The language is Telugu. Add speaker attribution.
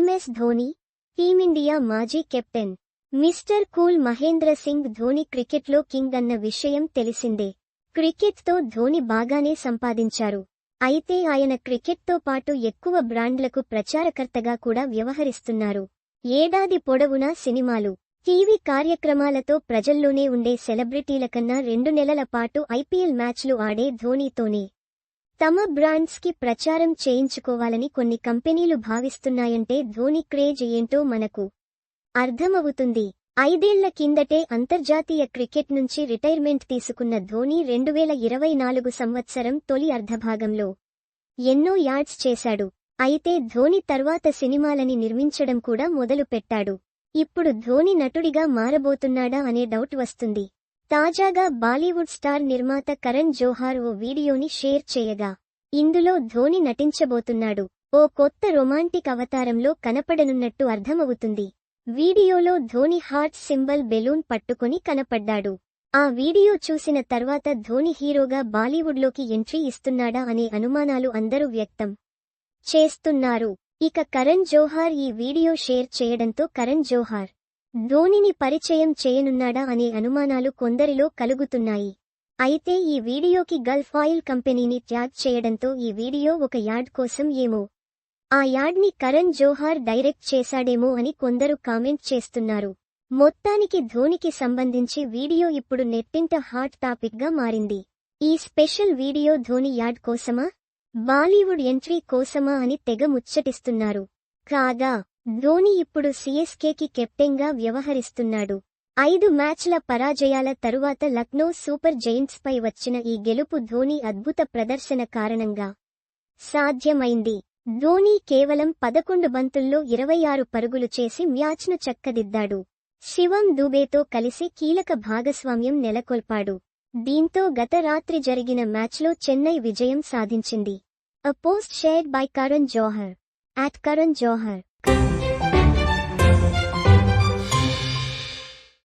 Speaker 1: ఎంఎస్ ధోని, టీమిండియా మాజీ captain mister cool Mahendra Singh Dhoni క్రికెట్లో కింగ్ అన్న విషయం తెలిసిందే. క్రికెట్తో ధోని బాగానే సంపాదించారు. అయితే ఆయన క్రికెట్తో పాటు ఎక్కువ బ్రాండ్లకు ప్రచారకర్తగా కూడా వ్యవహరిస్తున్నారు. ఏడాది పొడవునా సినిమాలు, టీవీ కార్యక్రమాలతో ప్రజల్లోనే ఉండే సెలబ్రిటీల కన్నా 2 నెలల పాటు ఐపీఎల్ మ్యాచ్లు ఆడే ధోనీతోనే తమ బ్రాండ్స్కి ప్రచారం చేయించుకోవాలని కొన్ని కంపెనీలు భావిస్తున్నాయంటే ధోని క్రేజ్ ఏంటో మనకు అర్థమవుతుంది. 5 ఏళ్ల కిందటే అంతర్జాతీయ క్రికెట్ నుంచి రిటైర్మెంట్ తీసుకున్న ధోని 2024 సంవత్సరం తొలి అర్ధభాగంలో ఎన్నో యాడ్స్ చేశాడు. అయితే ధోని తర్వాత సినిమాలని నిర్మించడం కూడా మొదలుపెట్టాడు. ఇప్పుడు ధోని నటుడిగా మారబోతున్నాడా అనే డౌట్ వస్తుంది. తాజాగా బాలీవుడ్ స్టార్ నిర్మాత కరణ్ జోహార్ ఓ వీడియోని షేర్ చేయగా, ఇందులో ధోని నటించబోతున్నాడు. ఓ కొత్త రొమాంటిక్ అవతారంలో కనపడనున్నట్టు అర్థమవుతుంది. వీడియోలో ధోని హార్ట్ సింబల్ బెలూన్ పట్టుకొని కనపడ్డాడు. ఆ వీడియో చూసిన తర్వాత ధోని హీరోగా బాలీవుడ్లోకి ఎంట్రీ ఇస్తున్నాడా అనే అనుమానాలు అందరూ వ్యక్తం చేస్తున్నారు. ఇక కరణ్ జోహార్ ఈ వీడియో షేర్ చేయడంతో కరణ్ జోహార్ ధోనిని పరిచయం చేయనున్నాడా అనే అనుమానాలు కొందరిలో కలుగుతున్నాయి. అయితే ఈ వీడియోకి గల్ఫ్ ఆయిల్ కంపెనీని ట్యాగ్ చేయడంతో ఈ వీడియో ఒక యాడ్ కోసం ఏమో ఆ యాడ్ని కరణ్ జోహార్ డైరెక్ట్ చేశాడేమో అని కొందరు కామెంట్ చేస్తున్నారు. మొత్తానికి ధోనికి సంబంధించి వీడియో ఇప్పుడు నెట్టింట హాట్ టాపిక్ గా మారింది. ఈ స్పెషల్ వీడియో ధోని యాడ్ కోసమా, బాలీవుడ్ ఎంట్రీ కోసమా అని తెగ ముచ్చటిస్తున్నారు. కాగా ధోని ఇప్పుడు సిఎస్కేకి కెప్టెన్గా వ్యవహరిస్తున్నాడు. 5 మ్యాచ్ల పరాజయాల తరువాత లక్నో సూపర్ జైంట్స్ పై వచ్చిన ఈ గెలుపు ధోని అద్భుత ప్రదర్శన కారణంగా సాధ్యమైంది. ధోని కేవలం 11 బంతుల్లో 26 పరుగులు చేసి మ్యాచ్ను చక్కదిద్దాడు. శివం దూబేతో కలిసి కీలక భాగస్వామ్యం నెలకొల్పాడు. దీంతో గత రాత్రి జరిగిన మ్యాచ్లో చెన్నై విజయం సాధించింది. A post shared by Karan Johar @Karan Johar